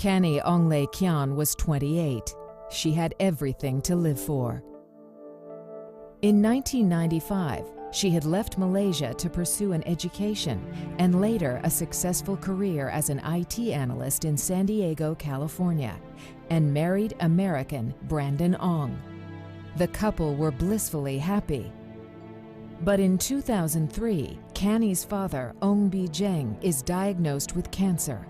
Canny Ongle Kian was 28. She had everything to live for. In 1995, she had left Malaysia to pursue an education and later a successful career as an IT analyst in San Diego, California, and married American Brandon Ong. The couple were blissfully happy. But in 2003, Canny's father, Ong Bi Jeng, is diagnosed with cancer.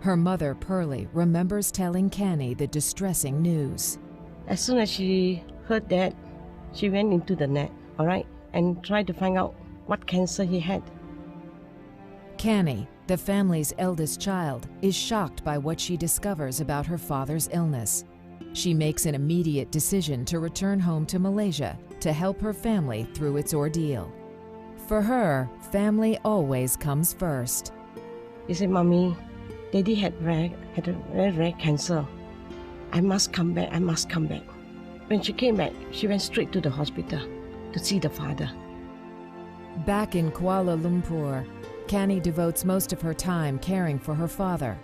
Her mother, Pearlie, remembers telling Canny the distressing news. As soon as she heard that, she went into the net, all right, and tried to find out what cancer he had. Canny, the family's eldest child, is shocked by what she discovers about her father's illness. She makes an immediate decision to return home to Malaysia to help her family through its ordeal. For her, family always comes first. He said, "Mommy, Daddy had a very rare cancer. I must come back, I must come back." When she came back, she went straight to the hospital to see the father. Back in Kuala Lumpur, Canny devotes most of her time caring for her father.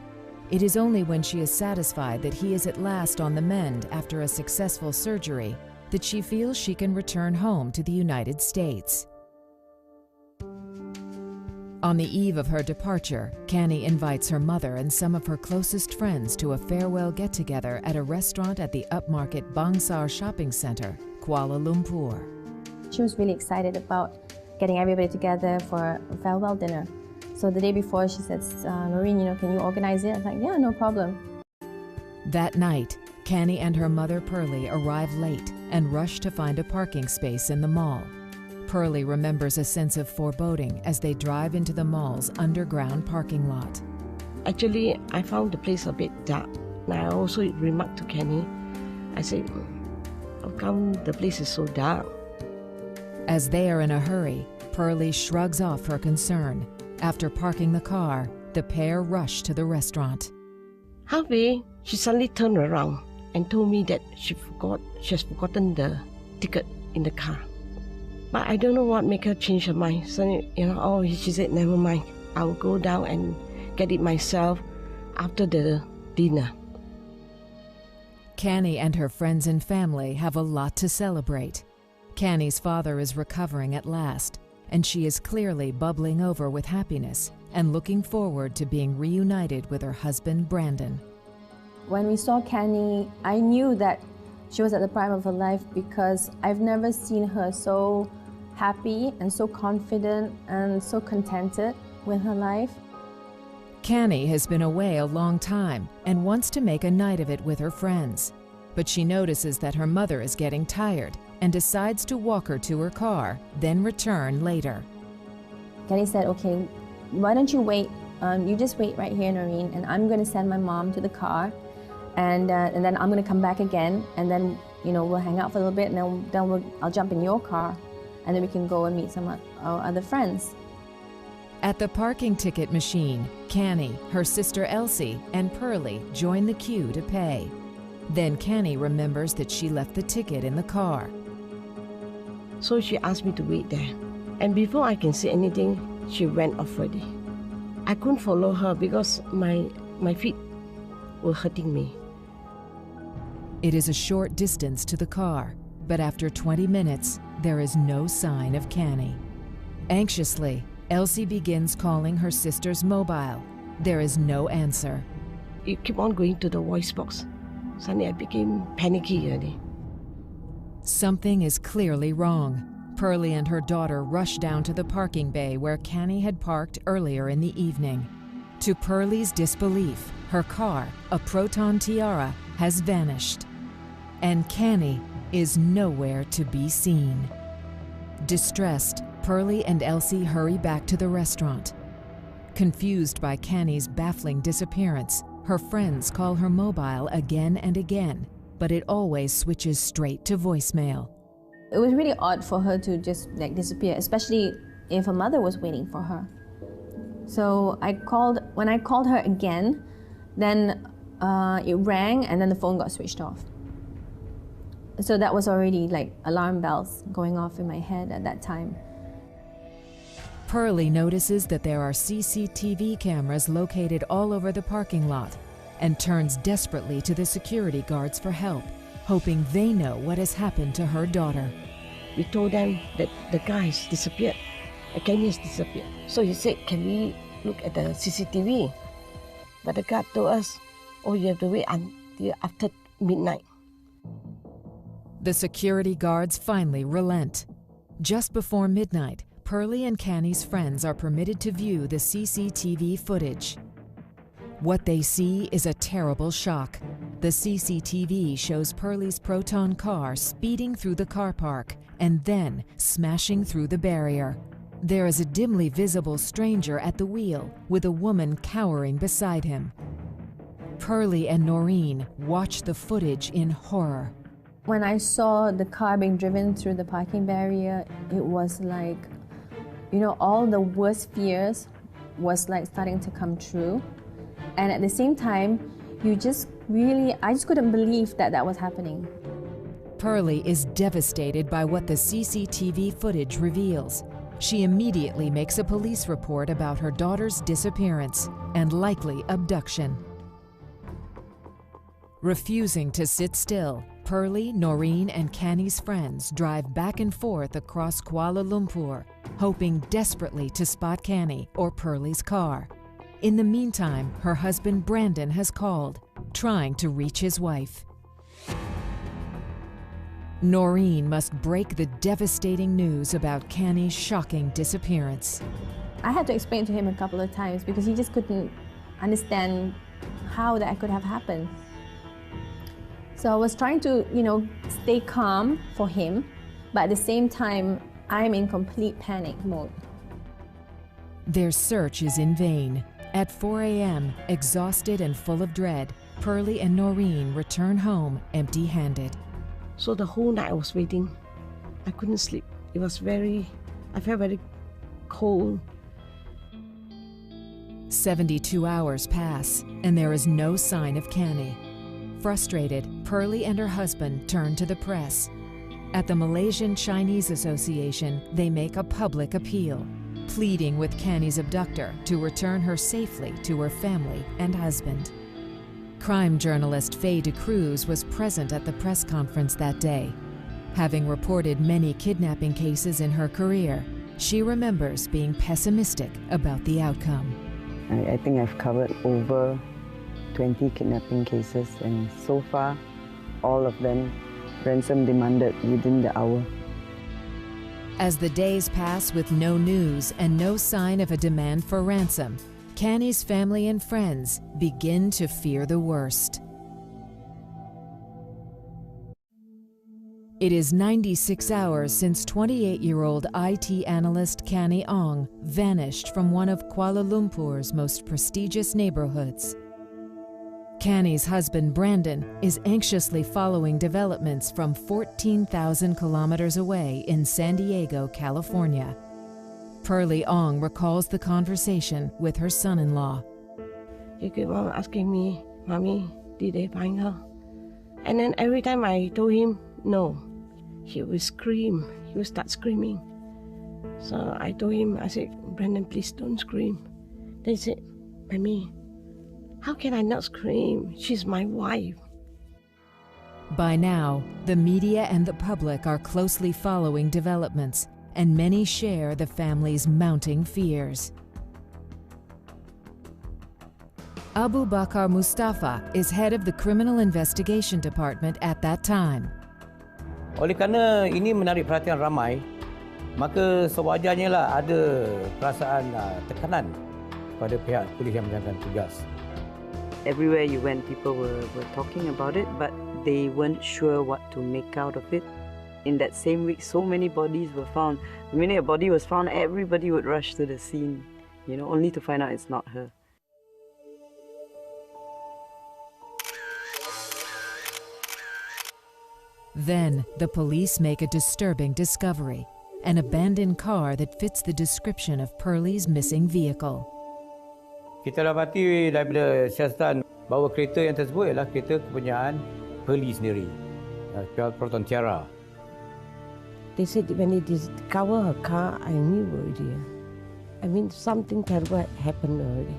It is only when she is satisfied that he is at last on the mend after a successful surgery that she feels she can return home to the United States. On the eve of her departure, Canny invites her mother and some of her closest friends to a farewell get-together at a restaurant at the upmarket Bangsar Shopping Center, Kuala Lumpur. She was really excited about getting everybody together for a farewell dinner. So the day before, she says, "Noreen, can you organize it?" I was like, "Yeah, no problem." That night, Canny and her mother Pearlie arrive late and rush to find a parking space in the mall. Pearlie remembers a sense of foreboding as they drive into the mall's underground parking lot. Actually, I found the place a bit dark. And I also remarked to Canny, I said, "How come the place is so dark?" As they are in a hurry, Pearlie shrugs off her concern. After parking the car, the pair rush to the restaurant. Halfway, she suddenly turned around and told me that she has forgotten the ticket in the car. But I don't know what made her change her mind. Suddenly, she said, "Never mind, I will go down and get it myself after the dinner." Canny and her friends and family have a lot to celebrate. Canny's father is recovering at last, and she is clearly bubbling over with happiness and looking forward to being reunited with her husband, Brandon. When we saw Canny, I knew that she was at the prime of her life because I've never seen her so happy and so confident and so contented with her life. Canny has been away a long time and wants to make a night of it with her friends. But she notices that her mother is getting tired and decides to walk her to her car, then return later. Canny said, "Okay, why don't you wait? You just wait right here, Noreen, and I'm going to send my mom to the car, and then I'm going to come back again, and then we'll hang out for a little bit, and then I'll jump in your car, and then we can go and meet some of our other friends." At the parking ticket machine, Canny, her sister Elsie, and Pearlie join the queue to pay. Then Canny remembers that she left the ticket in the car. So she asked me to wait there. And before I can say anything, she went off already. I couldn't follow her because my feet were hurting me. It is a short distance to the car, but after 20 minutes, there is no sign of Canny. Anxiously, Elsie begins calling her sister's mobile. There is no answer. You keep on going to the voice box. Suddenly I became panicky already. Something is clearly wrong. Pearlie and her daughter rush down to the parking bay where Canny had parked earlier in the evening. To Pearlie's disbelief, her car, a Proton Tiara, has vanished. And Canny is nowhere to be seen. Distressed, Pearlie and Elsie hurry back to the restaurant. Confused by Canny's baffling disappearance, her friends call her mobile again and again, but it always switches straight to voicemail. It was really odd for her to just disappear, especially if her mother was waiting for her. So when I called her again, then it rang and then the phone got switched off. So that was already alarm bells going off in my head at that time. Pearlie notices that there are CCTV cameras located all over the parking lot. and turns desperately to the security guards for help, hoping they know what has happened to her daughter. We told them that the guy has disappeared. Canny has disappeared. So he said, can we look at the CCTV? But the guard told us, oh, you have to wait until after midnight. The security guards finally relent. Just before midnight, Pearlie and Canny's friends are permitted to view the CCTV footage. What they see is a terrible shock. The CCTV shows Pearlie's Proton car speeding through the car park and then smashing through the barrier. There is a dimly visible stranger at the wheel with a woman cowering beside him. Pearlie and Noreen watch the footage in horror. When I saw the car being driven through the parking barrier, it was like, you know, all the worst fears was like starting to come true. And at the same time, I just couldn't believe that that was happening. Pearlie is devastated by what the CCTV footage reveals. She immediately makes a police report about her daughter's disappearance and likely abduction. Refusing to sit still, Pearlie, Noreen, and Canny's friends drive back and forth across Kuala Lumpur, hoping desperately to spot Canny or Pearlie's car. In the meantime, her husband Brandon has called, trying to reach his wife. Noreen must break the devastating news about Canny's shocking disappearance. I had to explain to him a couple of times because he just couldn't understand how that could have happened. So I was trying to, stay calm for him, but at the same time, I'm in complete panic mode. Their search is in vain. At 4 a.m., exhausted and full of dread, Pearlie and Noreen return home empty-handed. So the whole night I was waiting. I couldn't sleep. I felt very cold. 72 hours pass, and there is no sign of Canny. Frustrated, Pearlie and her husband turn to the press. At the Malaysian Chinese Association, they make a public appeal, pleading with Canny's abductor to return her safely to her family and husband. Crime journalist Faye de Cruz was present at the press conference that day. Having reported many kidnapping cases in her career, she remembers being pessimistic about the outcome. I think I've covered over 20 kidnapping cases, and so far, all of them ransom demanded within the hour. As the days pass with no news and no sign of a demand for ransom, Canny's family and friends begin to fear the worst. It is 96 hours since 28-year-old IT analyst Canny Ong vanished from one of Kuala Lumpur's most prestigious neighborhoods. Canny's husband Brandon is anxiously following developments from 14,000 kilometers away in San Diego, California. Pearlie Ong recalls the conversation with her son-in-law. He kept on asking me, Mommy, did they find her? And then every time I told him no, he would scream. He would start screaming. So I told him, I said, Brandon, please don't scream. Then he said, Mommy, how can I not scream? She's my wife. By now, the media and the public are closely following developments, and many share the family's mounting fears. Abu Bakar Mustafa is head of the Criminal Investigation Department at that time. Oleh kerana ini menarik perhatian ramai, maka sewajarnya lah ada perasaan tekanan pada pihak polis yang menjalankan tugas. Everywhere you went, people were talking about it, but they weren't sure what to make out of it. In that same week, so many bodies were found. The minute a body was found, everybody would rush to the scene, only to find out it's not her. Then, the police make a disturbing discovery, an abandoned car that fits the description of Pearlie's missing vehicle. Kita dapati daripada siasatan bahawa kereta yang tersebut adalah kereta kepunyaan Pearlie sendiri, Proton Tiara. They said when they discovered her car, I knew already. I mean, something terrible had happened already.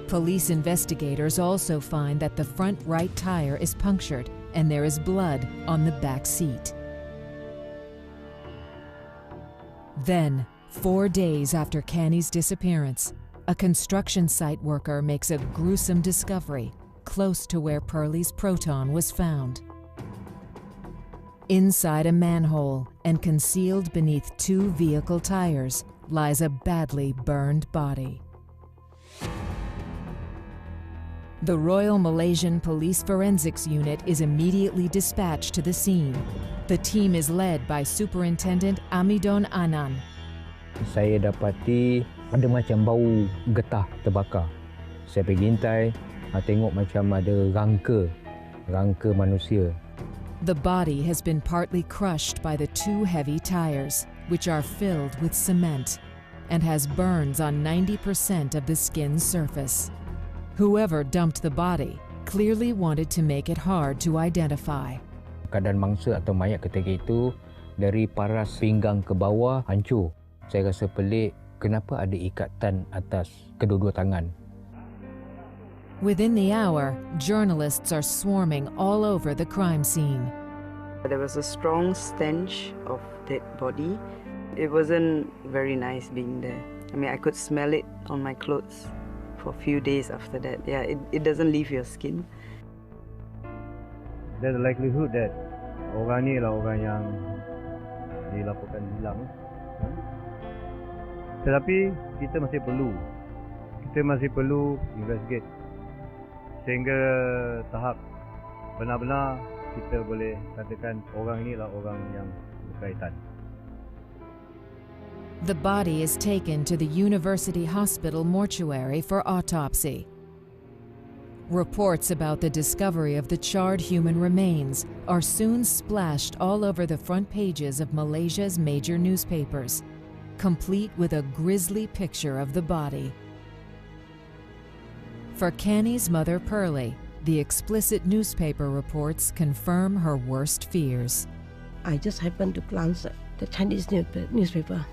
Police investigators also find that the front right tire is punctured and there is blood on the back seat. Then, 4 days after Canny's disappearance, a construction site worker makes a gruesome discovery close to where Pearlie's proton was found. Inside a manhole and concealed beneath 2 vehicle tires lies a badly burned body. The Royal Malaysian Police Forensics Unit is immediately dispatched to the scene. The team is led by Superintendent Amidon Anan. Saya dapati ada macam bau getah terbakar. Saya pergi intai, tengok macam ada rangka manusia. The body has been partly crushed by the 2 heavy tires, which are filled with cement, and has burns on 90% of the skin's surface. Whoever dumped the body clearly wanted to make it hard to identify. Keadaan mangsa atau mayat ketika itu dari paras pinggang ke bawah hancur. Saya rasa pelik kenapa ada ikatan atas kedua-dua tangan. Within the hour, journalists are swarming all over the crime scene. There was a strong stench of dead body. It wasn't very nice being there. I mean, I could smell it on my clothes for a few days after that. Yeah, it doesn't leave your skin. There's a likelihood that orang ni lah orang yang dilaporkan hilang. Tetapi kita masih perlu investigate sehingga tahap benar-benar kita boleh katakan orang ini lah orang yang berkaitan. The body is taken to the University Hospital mortuary for autopsy. Reports about the discovery of the charred human remains are soon splashed all over the front pages of Malaysia's major newspapers, complete with a grisly picture of the body. For Canny's mother, Pearlie, the explicit newspaper reports confirm her worst fears. I just happened to glance at the Chinese newspaper,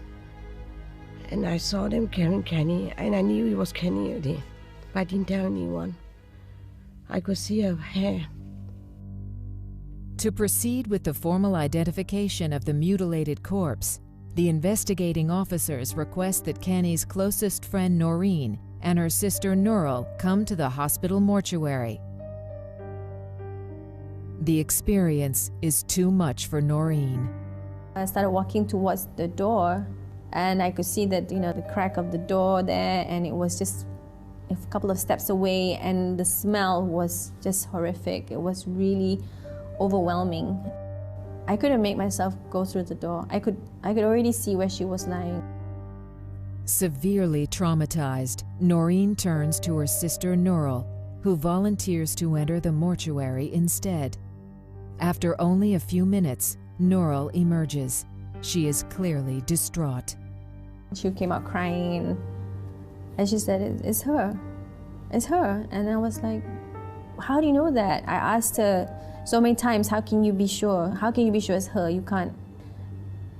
and I saw them carrying Canny, and I knew it was Canny already, but I didn't tell anyone. I could see her hair. To proceed with the formal identification of the mutilated corpse, the investigating officers request that Canny's closest friend Noreen and her sister Nurul come to the hospital mortuary. The experience is too much for Noreen. I started walking towards the door, and I could see that, the crack of the door there, and it was just a couple of steps away, and the smell was just horrific. It was really overwhelming. I couldn't make myself go through the door. I could already see where she was lying. Severely traumatized, Noreen turns to her sister Nurul, who volunteers to enter the mortuary instead. After only a few minutes, Nurul emerges. She is clearly distraught. She came out crying, and she said, "It's her. It's her." And I was like, "How do you know that?" I asked her so many times, "How can you be sure? How can you be sure it's her? You can't."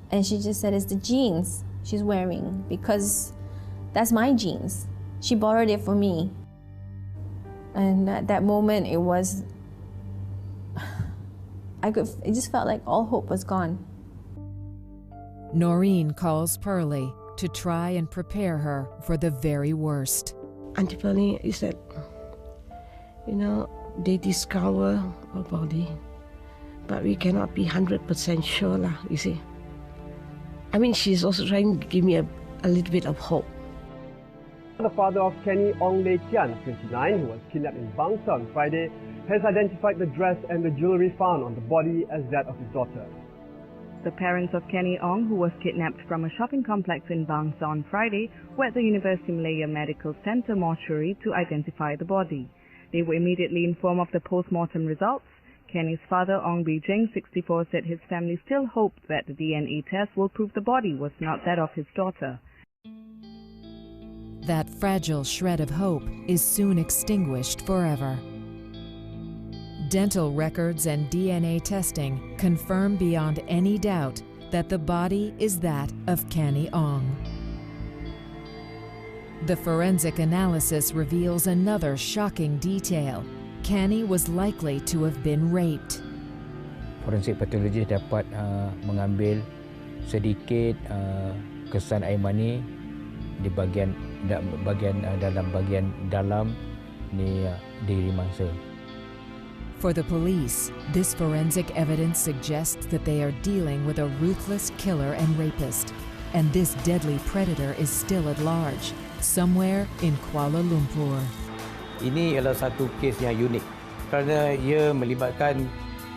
And she just said, "It's the jeans she's wearing, because that's my jeans. She borrowed it for me." And at that moment, it was, it just felt like all hope was gone. Noreen calls Pearlie to try and prepare her for the very worst. Auntie Pearlie is that, they discover our body, but we cannot be 100% sure lah, you see. I mean, she's also trying to give me a little bit of hope. The father of Canny Ong Lei Tian, 29, who was kidnapped in Bangsa on Friday, has identified the dress and the jewellery found on the body as that of his daughter. The parents of Canny Ong, who was kidnapped from a shopping complex in Bangsa on Friday, were at the University Malaya Medical Centre mortuary to identify the body. They were immediately informed of the post-mortem results. Canny's father, Ong Bijing, 64, said his family still hoped that the DNA test will prove the body was not that of his daughter. That fragile shred of hope is soon extinguished forever. Dental records and DNA testing confirm beyond any doubt that the body is that of Canny Ong. The forensic analysis reveals another shocking detail. Canny was likely to have been raped. Forensik pathologist dapat mengambil sedikit kesan air mani di dalam bagian dalam ni diri mangsa. For the police, this forensic evidence suggests that they are dealing with a ruthless killer and rapist, and this deadly predator is still at large, somewhere in Kuala Lumpur. Ini adalah satu kes yang unik kerana ia melibatkan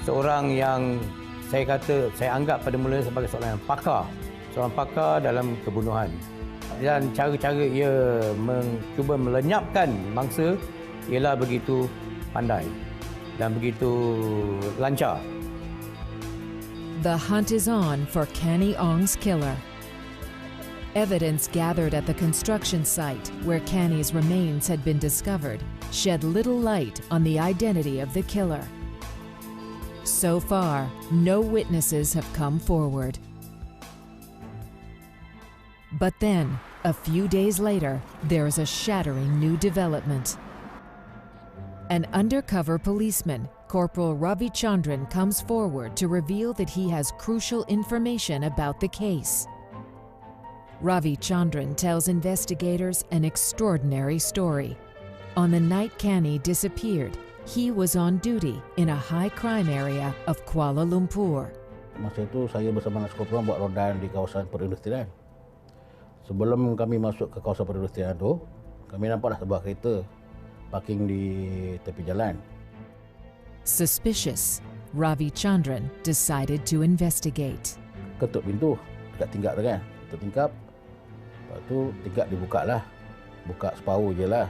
seorang yang saya anggap pada mulanya sebagai seorang pakar dalam kebunuhan. Dan cara-cara ia cuba melenyapkan mangsa ialah begitu pandai dan begitu lancar. The hunt is on for Canny Ong's killer. Evidence gathered at the construction site where Canny's remains had been discovered shed little light on the identity of the killer. So far, no witnesses have come forward. But then, a few days later, there is a shattering new development. An undercover policeman, Corporal Ravi Chandran, comes forward to reveal that he has crucial information about the case. Ravi Chandran tells investigators an extraordinary story. On the night Canny disappeared, he was on duty in a high-crime area of Kuala Lumpur. Masa itu saya bersama Skopron buat rondan di kawasan perindustrian. Sebelum kami masuk ke kawasan perindustrian itu, kami nampaklah sebuah kereta parking di tepi jalan. Suspicious, Ravi Chandran decided to investigate. Ketuk pintu dekat tingkap tu kan. Ketuk tingkap. Lepas tu tingkap dibuka lah. Buka separuh je lah.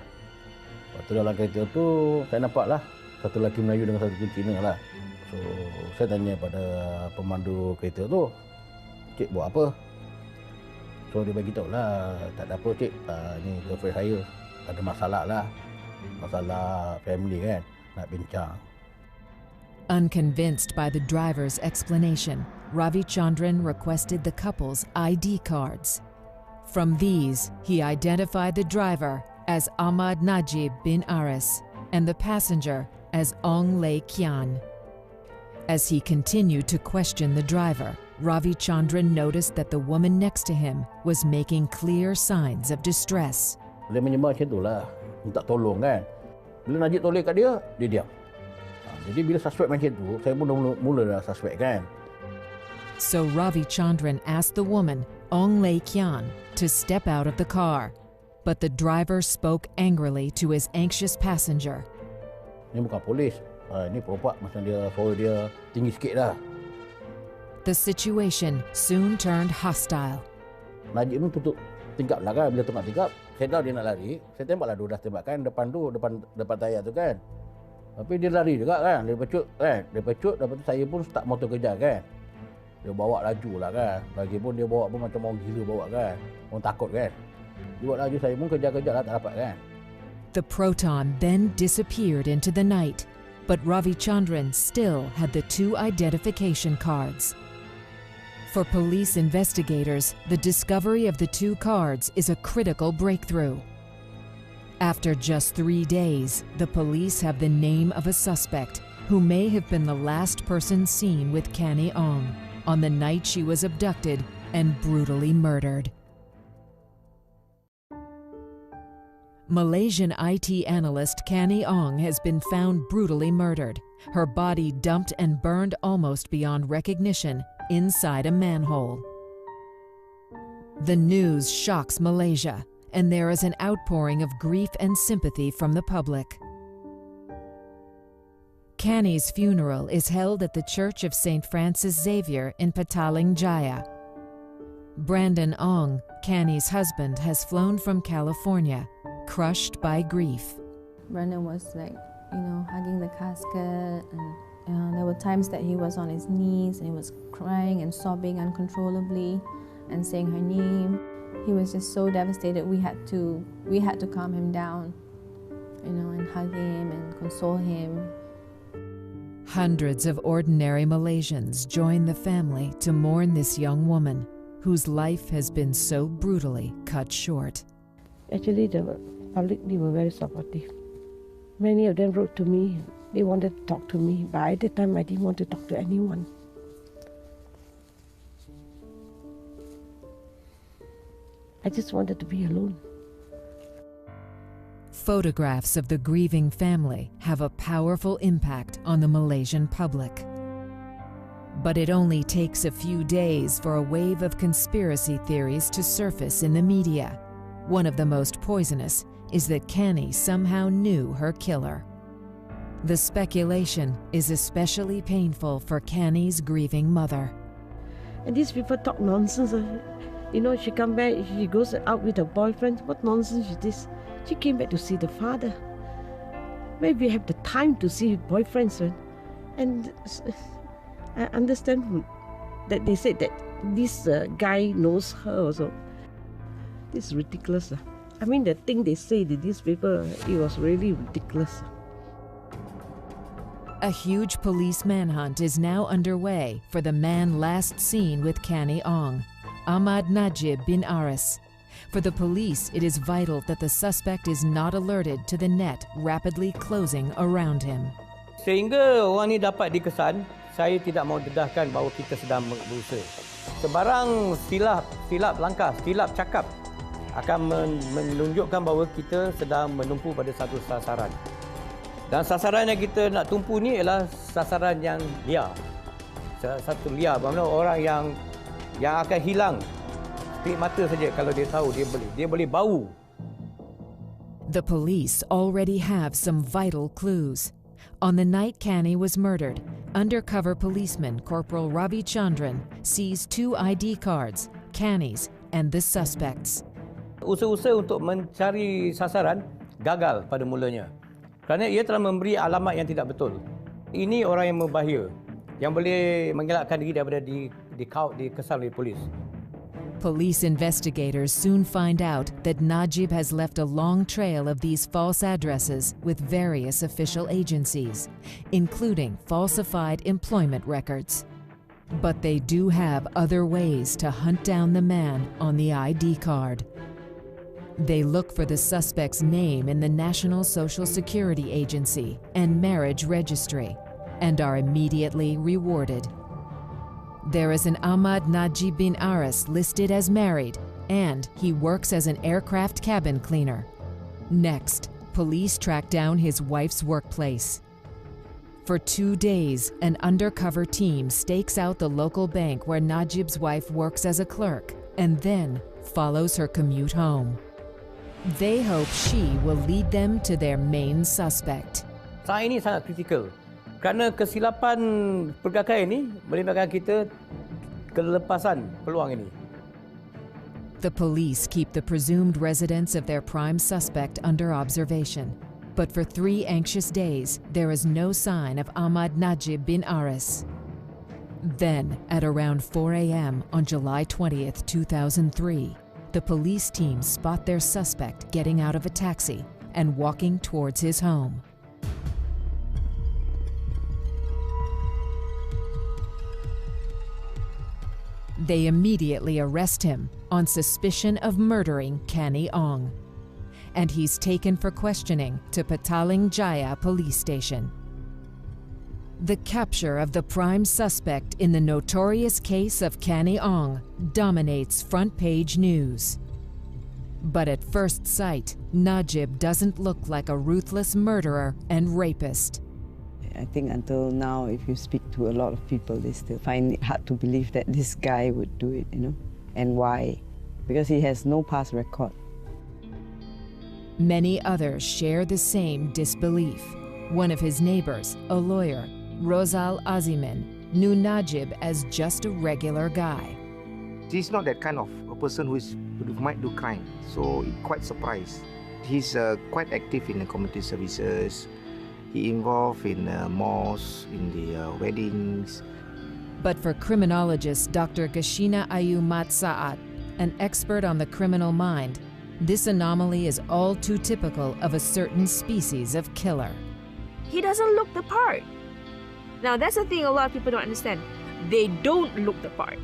Lepas tu dalam kereta tu saya nampak lah satu lelaki Melayu dengan satu lelaki Cina lah. So saya tanya pada pemandu kereta tu, "Cik buat apa?" So dia bagi tahu lah, "Tak ada apa cik, ni girlfriend saya. Ada masalah lah. Masalah family kan, nak bincang." Unconvinced by the driver's explanation, Ravi Chandran requested the couple's ID cards. From these, he identified the driver as Ahmad Najib bin Aris and the passenger as Ong Lei Kian. As he continued to question the driver, Ravi Chandran noticed that the woman next to him was making clear signs of distress. Dia menyembah macam tu lah, minta tolong kan. Bila Najib tolong kat dia, dia diam. Jadi bila suspek macam tu, saya pun mula dah suspek kan. So Ravi Chandran asked the woman, Ong Lei Kian, to step out of the car. But the driver spoke angrily to his anxious passenger. Ini bukan polis. Ini perompak macam dia, suara dia tinggi sikit dah. The situation soon turned hostile. Najib pun tutup tingkap lah kan. Bila tengok tingkap, saya tahu dia nak lari. Saya tembaklah dia dah tembakan depan tayar tu kan. Tapi dia lari juga kan. Dia pecut kan. Dia pecut, lepas tu saya pun start motor kejar kan. Dia bawa laju lah kan. Lagipun dia bawa pun macam orang gila bawa kan. Orang takut kan. Dia bawa laju, saya pun kejar-kejar lah, tak dapat kan. The Proton then disappeared into the night, but Ravi Chandran still had the two identification cards. For police investigators, the discovery of the two cards is a critical breakthrough. After just 3 days, the police have the name of a suspect who may have been the last person seen with Canny Ong on the night she was abducted and brutally murdered. Malaysian IT analyst Canny Ong has been found brutally murdered, her body dumped and burned almost beyond recognition inside a manhole. The news shocks Malaysia, and there is an outpouring of grief and sympathy from the public. Canny's funeral is held at the Church of St. Francis Xavier in Petaling Jaya. Brandon Ong, Canny's husband, has flown from California, crushed by grief. Brandon was hugging the casket, and there were times that he was on his knees and he was crying and sobbing uncontrollably and saying her name. He was just so devastated. We had to calm him down, and hug him and console him. Hundreds of ordinary Malaysians join the family to mourn this young woman whose life has been so brutally cut short. Actually, the public, they were very supportive. Many of them wrote to me. They wanted to talk to me, but at the time I didn't want to talk to anyone. I just wanted to be alone. Photographs of the grieving family have a powerful impact on the Malaysian public. But it only takes a few days for a wave of conspiracy theories to surface in the media. One of the most poisonous is that Canny somehow knew her killer. The speculation is especially painful for Canny's grieving mother. And these people talk nonsense. You know, she come back, she goes out with her boyfriend. What nonsense is this? She came back to see the father. Maybe have the time to see boyfriends. And I understand that they said that this guy knows her also. This is ridiculous. I mean, the thing they say to these people, it was really ridiculous. A huge police manhunt is now underway for the man last seen with Canny Ong, Ahmad Najib bin Aris. For the police, it is vital that the suspect is not alerted to the net rapidly closing around him. Sehingga orang ni dapat dikesan, saya tidak mau dedahkan bahawa kita sedang berusaha. Sebarang silap langkah, silap cakap akan menunjukkan bahawa kita sedang menumpu pada satu sasaran. Dan sasaran yang kita nak tumpu ni ialah sasaran yang liar. Satu liar, bermakna orang yang akan hilang. Klip mata saja kalau dia tahu dia boleh bau. The police already have some vital clues. On the night Canny was murdered, undercover policeman Corporal Ravi Chandran seized 2 ID cards, Canny's and the suspect's. Usaha-usaha untuk mencari sasaran gagal pada mulanya. Kerana ia telah memberi alamat yang tidak betul. Ini orang yang berbahaya, yang boleh mengelakkan diri daripada dikesan oleh polis. Police investigators soon find out that Najib has left a long trail of these false addresses with various official agencies, including falsified employment records. But they do have other ways to hunt down the man on the ID card. They look for the suspect's name in the National Social Security Agency and marriage registry and are immediately rewarded. There is an Ahmad Najib bin Aris listed as married, and he works as an aircraft cabin cleaner. Next, police track down his wife's workplace. For 2 days, an undercover team stakes out the local bank where Najib's wife works as a clerk and then follows her commute home. They hope she will lead them to their main suspect. Saat ini sangat kritikal. Kerana kesilapan pergerakan ini melibatkan kita kelepasan peluang ini. The police keep the presumed residence of their prime suspect under observation. But for 3 anxious days, there is no sign of Ahmad Najib bin Aris. Then, at around 4 a.m. on July 20th, 2003, the police team spot their suspect getting out of a taxi and walking towards his home. They immediately arrest him on suspicion of murdering Canny Ong. And he's taken for questioning to Petaling Jaya police station. The capture of the prime suspect in the notorious case of Canny Ong dominates front-page news. But at first sight, Najib doesn't look like a ruthless murderer and rapist. I think until now, if you speak to a lot of people, they still find it hard to believe that this guy would do it, And why? Because he has no past record. Many others share the same disbelief. One of his neighbors, a lawyer, Rosal Azimin, knew Najib as just a regular guy. He's not that kind of a person who might do crime, so quite surprised. He's quite active in the community services. He involved in mosques, in the weddings. But for criminologist Dr. Gashina Ayu Mat Saat, an expert on the criminal mind, this anomaly is all too typical of a certain species of killer. He doesn't look the part. Now that's the thing a lot of people don't understand. They don't look the part.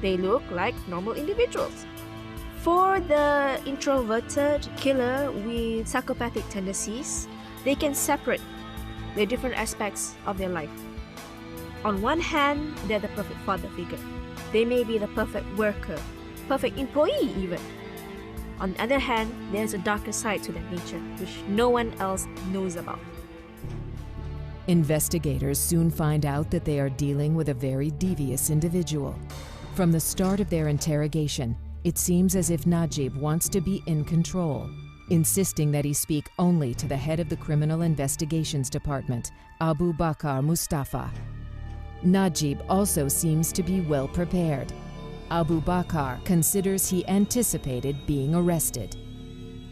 They look like normal individuals. For the introverted killer with psychopathic tendencies, they can separate the different aspects of their life. On one hand, they're the perfect father figure. They may be the perfect worker, perfect employee even. On the other hand, there's a darker side to their nature, which no one else knows about. Investigators soon find out that they are dealing with a very devious individual. From the start of their interrogation, it seems as if Najib wants to be in control, insisting that he speak only to the head of the Criminal Investigations Department, Abu Bakar Mustafa. Najib also seems to be well prepared. Abu Bakar considers he anticipated being arrested.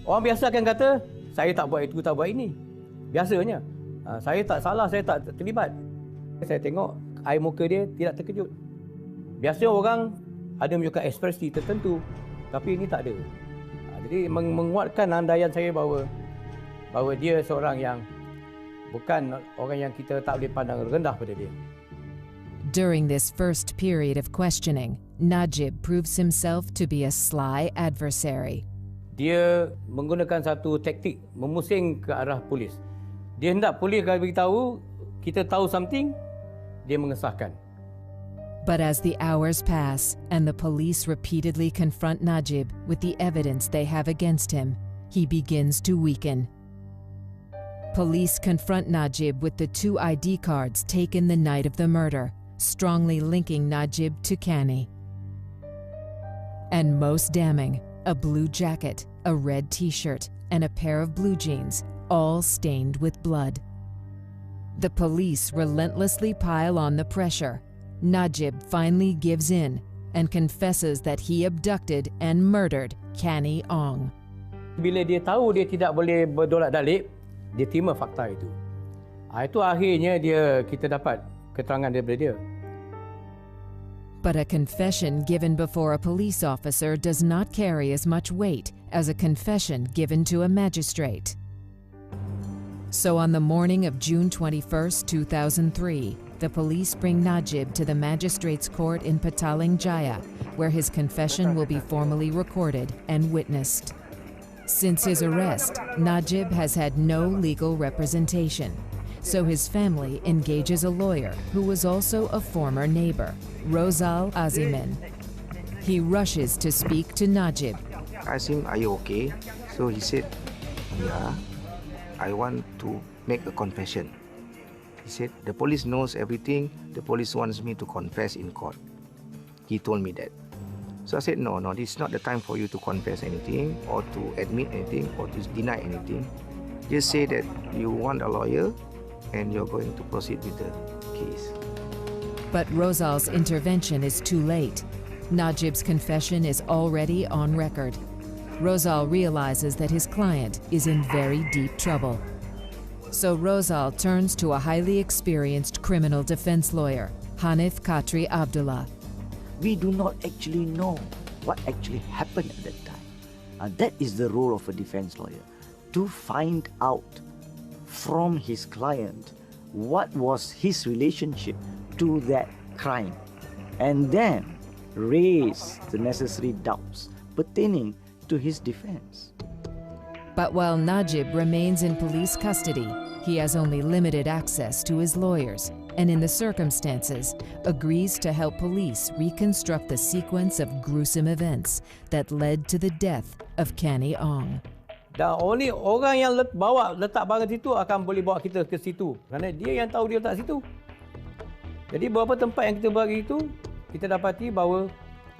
Orang biasa akan kata, saya tak buat itu, tak buat ini. Biasanya, saya tak salah, saya tak terlibat. Saya tengok air muka dia tidak terkejut. Biasanya orang ada menunjukkan ekspresi tertentu, tapi ini tak ada. Jadi menguatkan andaian saya bahawa dia seorang yang bukan orang yang kita tak boleh pandang rendah pada dia. During this first period of questioning, Najib proves himself to be a sly adversary. Dia menggunakan satu taktik memusing ke arah polis. Dia hendak polis kalau beritahu kita tahu something, dia mengesahkan. But as the hours pass and the police repeatedly confront Najib with the evidence they have against him, he begins to weaken. Police confront Najib with the 2 ID cards taken the night of the murder, strongly linking Najib to Canny. And most damning, a blue jacket, a red t-shirt, and a pair of blue jeans, all stained with blood. The police relentlessly pile on the pressure. Najib finally gives in and confesses that he abducted and murdered Canny Ong. Bila dia tahu dia tidak boleh berdolak-dalik, dia terima fakta itu. Itu akhirnya kita dapat keterangan daripada dia. But a confession given before a police officer does not carry as much weight as a confession given to a magistrate. So on the morning of June 21st, 2003, the police bring Najib to the magistrate's court in Petaling Jaya, where his confession will be formally recorded and witnessed. Since his arrest, Najib has had no legal representation, so his family engages a lawyer who was also a former neighbor, Rosal Azimin. He rushes to speak to Najib. I asked him, "Are you okay?" So he said, "Yeah, I want to make a confession." He said, "The police knows everything. The police wants me to confess in court." He told me that. So I said, no, this is not the time for you to confess anything or to admit anything or to deny anything. Just say that you want a lawyer and you're going to proceed with the case. But Rosal's intervention is too late. Najib's confession is already on record. Rosal realizes that his client is in very deep trouble. So Rosal turns to a highly experienced criminal defense lawyer, Hanif Khatri Abdullah. We do not actually know what actually happened at that time. That is the role of a defense lawyer, to find out from his client what was his relationship to that crime, and then raise the necessary doubts pertaining to his defense. But while Najib remains in police custody, he has only limited access to his lawyers, and in the circumstances, agrees to help police reconstruct the sequence of gruesome events that led to the death of Canny Ong. Dan only orang yang letak barang situ akan boleh bawa kita ke situ, kerana dia yang tahu dia letak situ. Jadi beberapa tempat yang kita bagi itu, kita dapati bahawa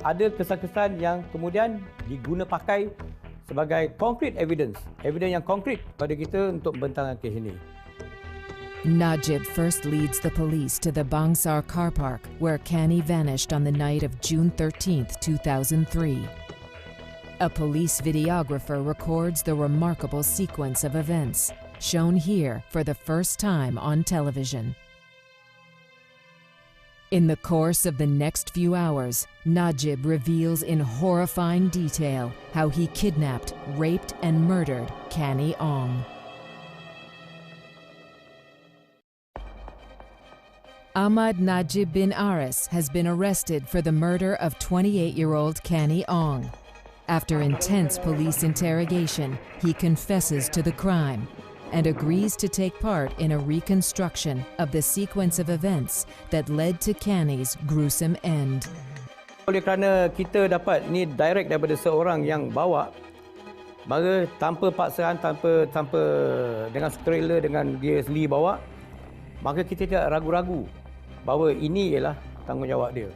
ada kesan-kesan yang kemudian diguna pakai sebagai concrete evidence yang konkret pada kita untuk membentangkan kes ini. Najib first leads the police to the Bangsar car park where Canny vanished on the night of June 13, 2003. A police videographer records the remarkable sequence of events, shown here for the first time on television. In the course of the next few hours, Najib reveals in horrifying detail how he kidnapped, raped, and murdered Canny Ong. Ahmad Najib bin Aris has been arrested for the murder of 28-year-old Canny Ong. After intense police interrogation, he confesses to the crime and agrees to take part in a reconstruction of the sequence of events that led to Canny's gruesome end. Oleh kerana kita dapat ni direct daripada seorang yang bawa, maka tanpa paksaan, tanpa dengan sukarela, dengan dia sendiri bawa, maka kita tidak ragu-ragu bahawa ini ialah tanggungjawab dia.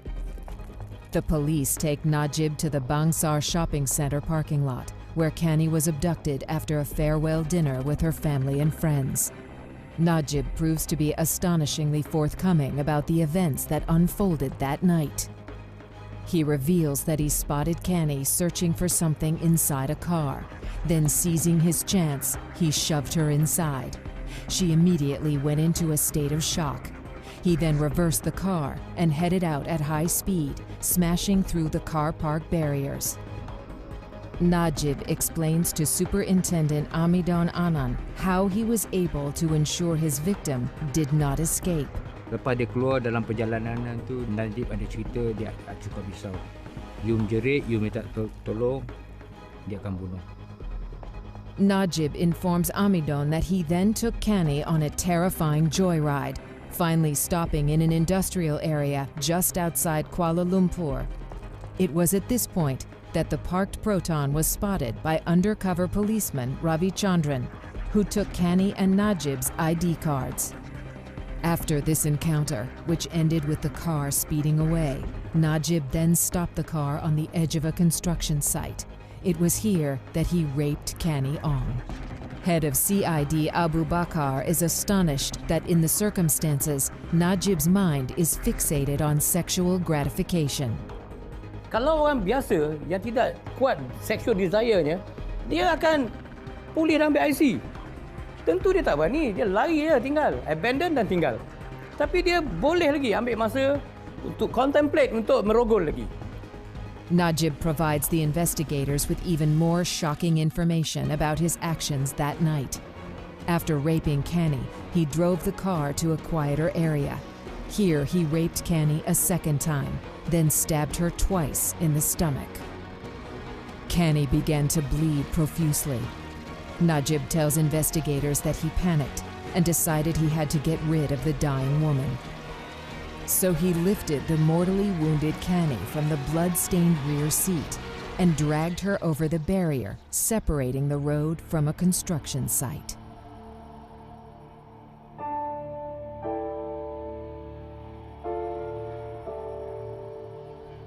The police take Najib to the Bangsar shopping center parking lot, where Canny was abducted after a farewell dinner with her family and friends. Najib proves to be astonishingly forthcoming about the events that unfolded that night. He reveals that he spotted Canny searching for something inside a car. Then, seizing his chance, he shoved her inside. She immediately went into a state of shock. He then reversed the car and headed out at high speed, smashing through the car park barriers. Najib explains to Superintendent Amidon Anand how he was able to ensure his victim did not escape. Lepas dia keluar dalam perjalanan tu, Najib ada cerita dia cukup risau. You menjerit, you minta tolong, dia akan bunuh. Najib informs Amidon that he then took Canny on a terrifying joyride, finally stopping in an industrial area just outside Kuala Lumpur. It was at this point that the parked Proton was spotted by undercover policeman Ravi Chandran, who took Canny and Najib's ID cards. After this encounter, which ended with the car speeding away, Najib then stopped the car on the edge of a construction site. It was here that he raped Canny Ong. Head of CID Abu Bakar is astonished that in the circumstances, Najib's mind is fixated on sexual gratification. Kalau orang biasa yang tidak kuat sexual desire-nya, dia akan pulih dan ambil IC. Tentu dia tak berani, dia lari je tinggal, abandon dan tinggal. Tapi dia boleh lagi ambil masa untuk contemplate, untuk merogol lagi. Najib provides the investigators with even more shocking information about his actions that night. After raping Canny, he drove the car to a quieter area. Here he raped Canny a second time, then stabbed her twice in the stomach. Canny began to bleed profusely. Najib tells investigators that he panicked and decided he had to get rid of the dying woman. So he lifted the mortally wounded Canny from the blood-stained rear seat and dragged her over the barrier separating the road from a construction site.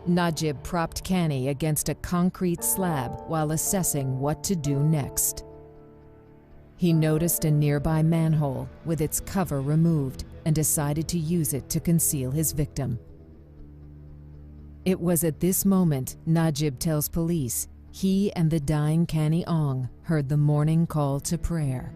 Najib propped Canny against a concrete slab while assessing what to do next. He noticed a nearby manhole with its cover removed and decided to use it to conceal his victim. It was at this moment Najib tells police he and the dying Canny Ong heard the morning call to prayer.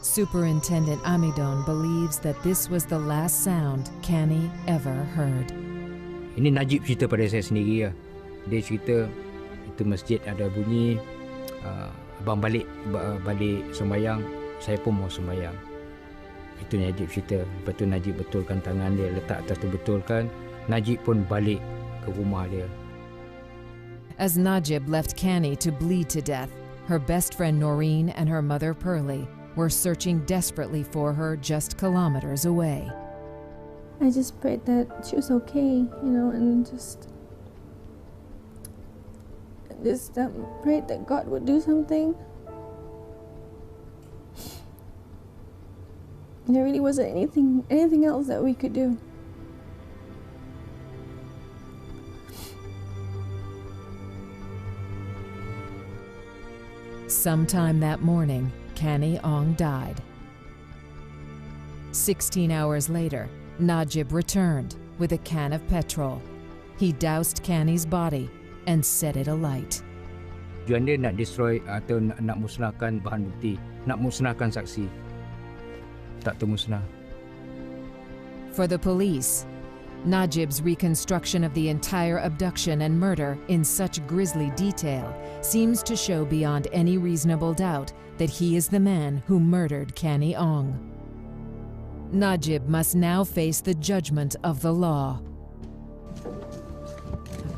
Superintendent Amidon believes that this was the last sound Canny ever heard. Ini Najib cerita pada saya sendiri lah. Dia cerita itu masjid ada bunyi, abang balik sembahyang, saya pun mau sembahyang. Itu Najib cerita. Lepas tu Najib betulkan tangan dia, letak atas tu betulkan. Najib pun balik ke rumah dia. As Najib left Canny to bleed to death, her best friend Noreen and her mother Pearlie were searching desperately for her just kilometers away. I just prayed that she was okay, and just prayed that God would do something. There really wasn't anything else that we could do. Sometime that morning, Canny Ong died. 16 hours later, Najib returned with a can of petrol. He doused Canny's body and set it alight. Tujuan dia nak destroy atau nak musnahkan bahan bukti, nak musnahkan saksi. Tak termusnah. For the police, Najib's reconstruction of the entire abduction and murder in such grisly detail seems to show beyond any reasonable doubt that he is the man who murdered Canny Ong. Najib must now face the judgment of the law.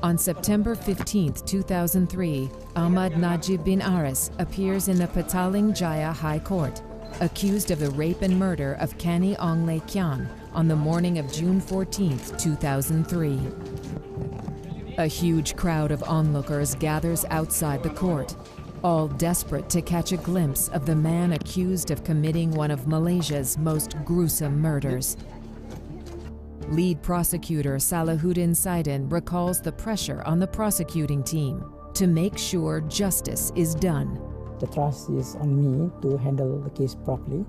On September 15, 2003, Ahmad Najib bin Aris appears in the Petaling Jaya High Court, accused of the rape and murder of Canny Ong Le Kian on the morning of June 14, 2003. A huge crowd of onlookers gathers outside the court, all desperate to catch a glimpse of the man accused of committing one of Malaysia's most gruesome murders. Lead prosecutor Salahuddin Saidin recalls the pressure on the prosecuting team to make sure justice is done. The trust is on me to handle the case properly,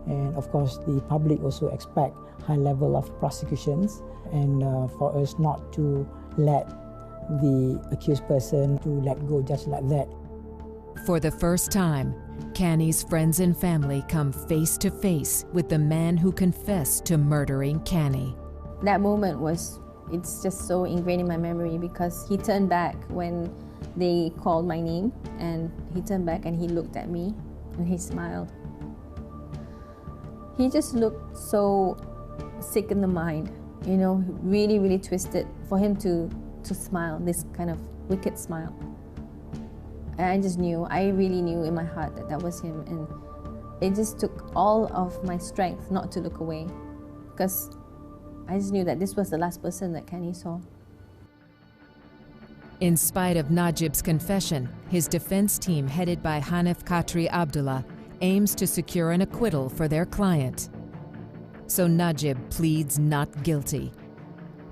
and of course the public also expect high level of prosecutions, and for us not to let the accused person to let go just like that. For the first time, Canny's friends and family come face to face with the man who confessed to murdering Canny. That moment it's just so ingrained in my memory because he turned back when they called my name, and he turned back and he looked at me and he smiled. He just looked so sick in the mind, you know, really, really twisted for him to smile, this kind of wicked smile. And I just knew, I really knew in my heart that that was him, and it just took all of my strength not to look away because I just knew that this was the last person that Canny saw. In spite of Najib's confession, his defense team headed by Hanif Khatri Abdullah aims to secure an acquittal for their client. So Najib pleads not guilty.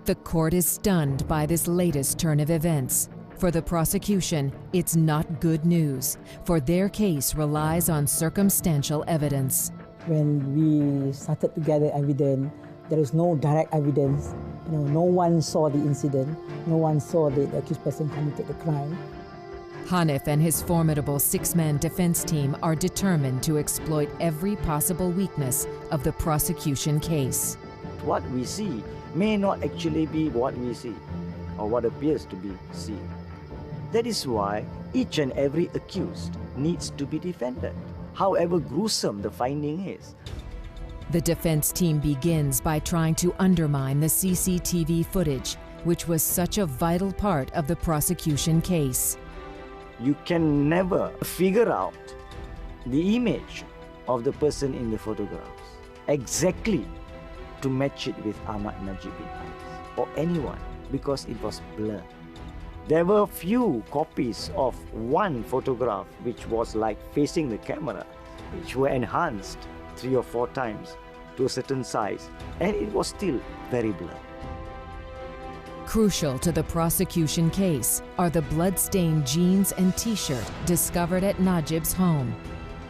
The court is stunned by this latest turn of events. For the prosecution, it's not good news, for their case relies on circumstantial evidence. When we started to gather evidence, there is no direct evidence. You know, no one saw the incident. No one saw the accused person committed the crime. Hanif and his formidable six-man defense team are determined to exploit every possible weakness of the prosecution case. What we see may not actually be what we see, or what appears to be seen. That is why each and every accused needs to be defended, however gruesome the finding is. The defense team begins by trying to undermine the CCTV footage, which was such a vital part of the prosecution case. You can never figure out the image of the person in the photographs exactly to match it with Ahmad Najib bin Aris or anyone, because it was blurred. There were few copies of one photograph which was like facing the camera, which were enhanced 3 or 4 times to a certain size, and it was still very blurred. Crucial to the prosecution case are the blood-stained jeans and t-shirt discovered at Najib's home.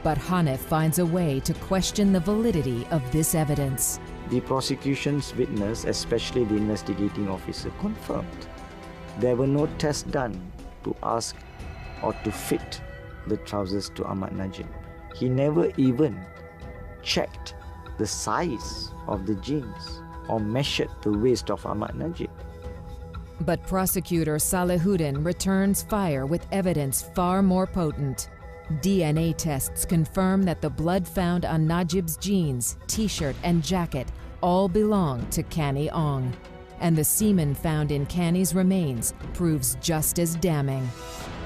But Hanif finds a way to question the validity of this evidence. The prosecution's witness, especially the investigating officer, confirmed there were no tests done to ask or to fit the trousers to Ahmad Najib. He never even checked the size of the jeans or measured the waist of Ahmad Najib. But prosecutor Salahuddin returns fire with evidence far more potent. DNA tests confirm that the blood found on Najib's jeans, t-shirt, and jacket all belong to Canny Ong. And the semen found in Canny's remains proves just as damning.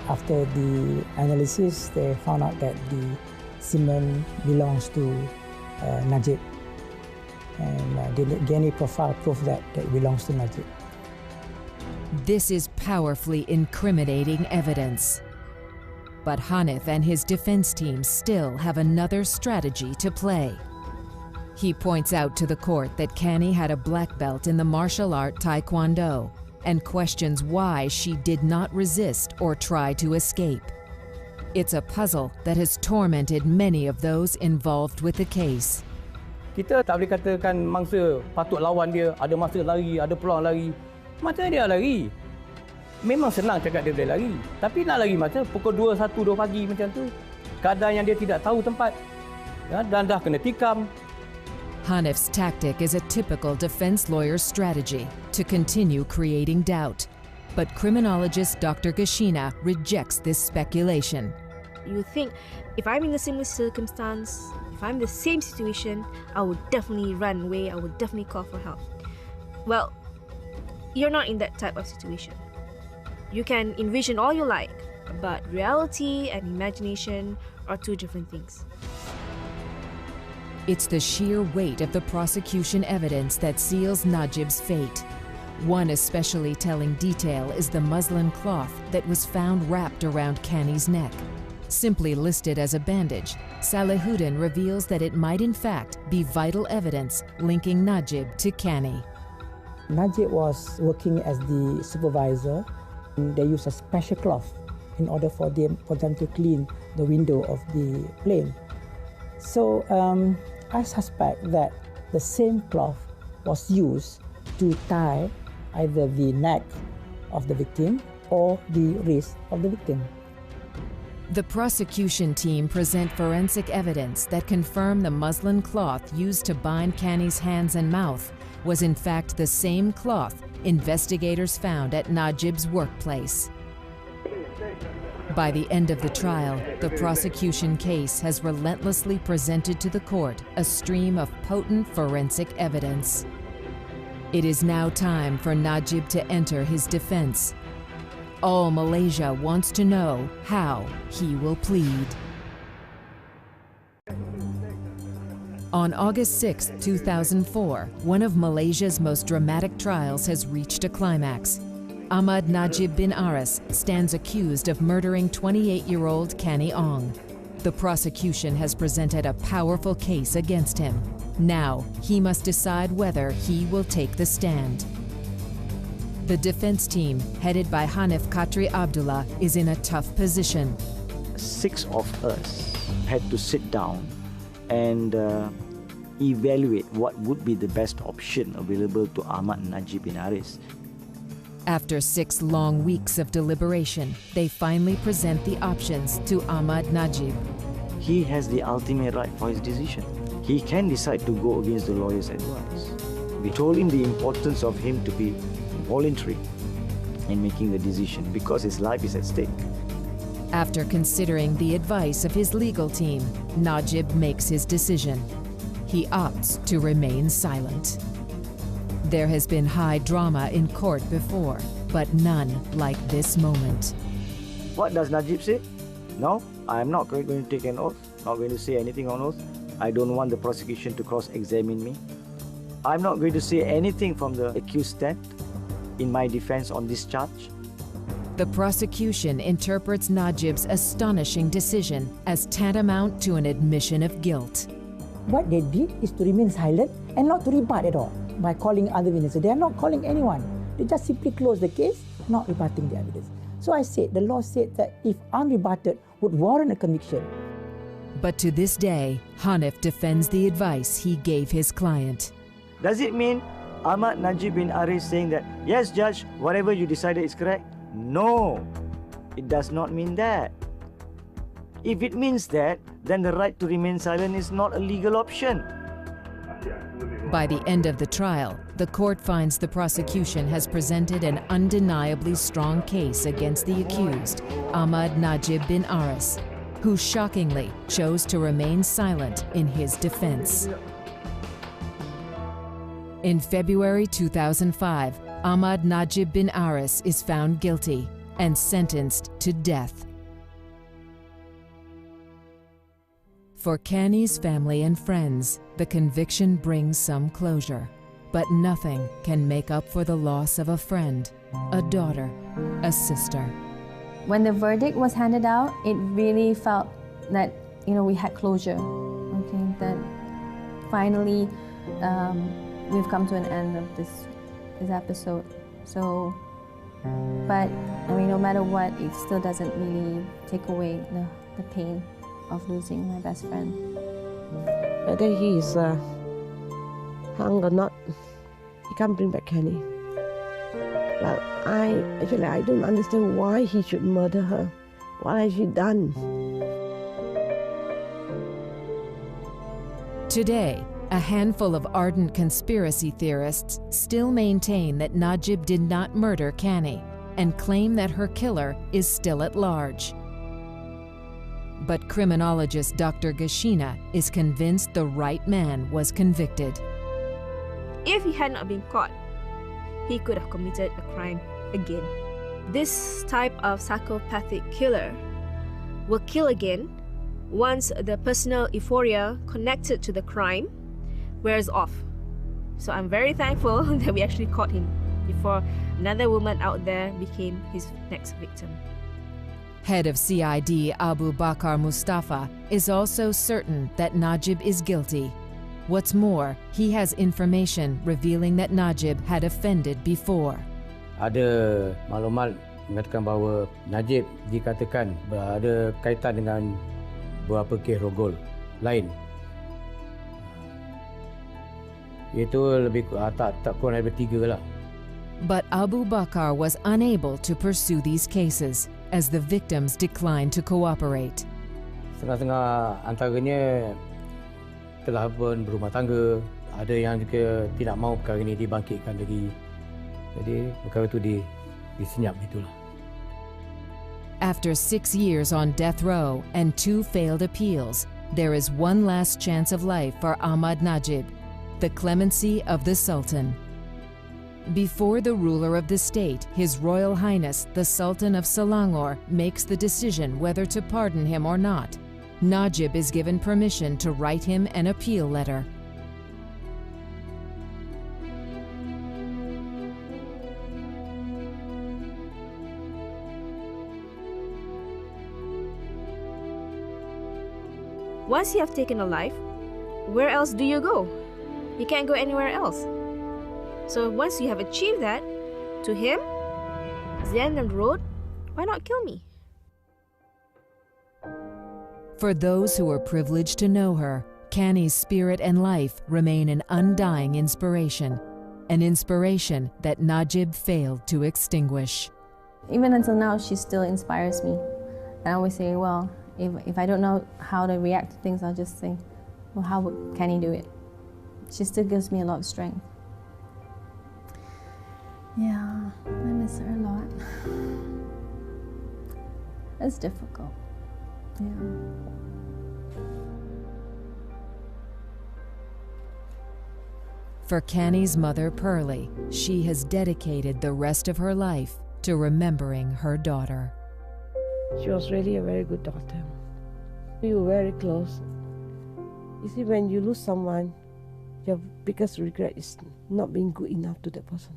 After the analysis, they found out that the semen belongs to Najib. And the DNA profile proved that it belongs to Najib. This is powerfully incriminating evidence. But Hanif and his defense team still have another strategy to play. He points out to the court that Canny had a black belt in the martial art Taekwondo and questions why she did not resist or try to escape. It's a puzzle that has tormented many of those involved with the case. Kita tak boleh katakan mangsa patut lawan dia, ada masa lari, ada peluang lari. Macam dia lari. Memang senang cakap dia boleh lari. Tapi nak lari macam pukul 2, 1, 2 pagi macam tu. Kadang yang dia tidak tahu tempat. Ya, dan dah kena tikam. Hanif's tactic is a typical defense lawyer's strategy to continue creating doubt. But criminologist Dr. Gashina rejects this speculation. You think, if I'm in a similar circumstance, if if I'm the same situation, I would definitely run away, I would definitely call for help. Well, you're not in that type of situation. You can envision all you like, but reality and imagination are two different things. It's the sheer weight of the prosecution evidence that seals Najib's fate. One especially telling detail is the muslin cloth that was found wrapped around Canny's neck. Simply listed as a bandage, Salihuddin reveals that it might in fact be vital evidence linking Najib to Canny. Najib was working as the supervisor. They used a special cloth in order for them to clean the window of the plane. So I suspect that the same cloth was used to tie either the neck of the victim or the wrist of the victim. The prosecution team present forensic evidence that confirm the muslin cloth used to bind Canny's hands and mouth was in fact the same cloth investigators found at Najib's workplace. By the end of the trial, the prosecution case has relentlessly presented to the court a stream of potent forensic evidence. It is now time for Najib to enter his defense. All Malaysia wants to know how he will plead. On August 6, 2004, one of Malaysia's most dramatic trials has reached a climax. Ahmad Najib bin Aris stands accused of murdering 28-year-old Canny Ong. The prosecution has presented a powerful case against him. Now, he must decide whether he will take the stand. The defense team, headed by Hanif Khatri Abdullah, is in a tough position. 6 of us had to sit down and evaluate what would be the best option available to Ahmad Najib bin Aris. After 6 long weeks of deliberation, they finally present the options to Ahmad Najib. He has the ultimate right for his decision. He can decide to go against the lawyer's advice. We told him the importance of him to be voluntary in making the decision because his life is at stake. After considering the advice of his legal team, Najib makes his decision. He opts to remain silent. There has been high drama in court before, but none like this moment. What does Najib say? No, I am not going to take an oath, not going to say anything on oath. I don't want the prosecution to cross-examine me. I'm not going to say anything from the accused stand in my defense on this charge. The prosecution interprets Najib's astonishing decision as tantamount to an admission of guilt. What they did is to remain silent and not to rebut at all by calling other witnesses. They are not calling anyone. They just simply close the case, not rebutting the evidence. So I said, the law said that if unrebutted would warrant a conviction. But to this day, Hanif defends the advice he gave his client. Does it mean Ahmad Najib bin Aris saying that, yes, Judge, whatever you decided is correct? No, it does not mean that. If it means that, then the right to remain silent is not a legal option. By the end of the trial, the court finds the prosecution has presented an undeniably strong case against the accused, Ahmad Najib bin Aris, who shockingly chose to remain silent in his defense. In February 2005, Ahmad Najib bin Aris is found guilty and sentenced to death. For Canny's family and friends, the conviction brings some closure, but nothing can make up for the loss of a friend, a daughter, a sister. When the verdict was handed out, it really felt that, we had closure. Okay, that finally we've come to an end of this episode. So, but no matter what, it still doesn't really take away the pain of losing my best friend. Whether he is hung or not, he can't bring back Canny. But I don't understand why he should murder her. What has she done? Today, a handful of ardent conspiracy theorists still maintain that Najib did not murder Canny and claim that her killer is still at large. But criminologist Dr. Gashina is convinced the right man was convicted. If he had not been caught, he could have committed a crime again. This type of psychopathic killer will kill again once the personal euphoria connected to the crime wears off. So I'm very thankful that we actually caught him before another woman out there became his next victim. Head of CID Abu Bakr Mustafa is also certain that Najib is guilty. What's more, he has information revealing that Najib had offended before. Ada maklumat mengatakan bahawa Najib dikatakan berada kaitan dengan beberapa kes rogol lain. Itu lebih tak kurang daripada 3 lah. But Abu Bakr was unable to pursue these cases as the victims declined to cooperate. Setengah-setengah antaranya telah pun berumah tangga, ada yang juga tidak mahu perkara ini dibangkitkan lagi. Jadi perkara itu disenyap itulah. After 6 years on death row and 2 failed appeals, there is one last chance of life for Ahmad Najib, the clemency of the Sultan. Before the ruler of the state, His Royal Highness the Sultan of Selangor, makes the decision whether to pardon him or not, Najib is given permission to write him an appeal letter. Once you have taken a life, where else do you go? You can't go anywhere else. So once you have achieved that, to him, it's the end of the road, why not kill me? For those who are privileged to know her, Canny's spirit and life remain an undying inspiration, an inspiration that Najib failed to extinguish. Even until now, she still inspires me. I always say, well, if I don't know how to react to things, I'll just say, well, how would Canny do it? She still gives me a lot of strength. Yeah, I miss her a lot. It's difficult. Yeah. For Canny's mother, Pearlie, she has dedicated the rest of her life to remembering her daughter. She was really a very good daughter. We were very close. You see, when you lose someone, your biggest regret is not being good enough to that person.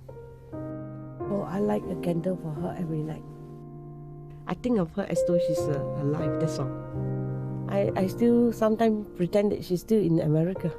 Oh, I light a candle for her every night. I think of her as though she's alive, that's all. I still sometimes pretend that she's still in America.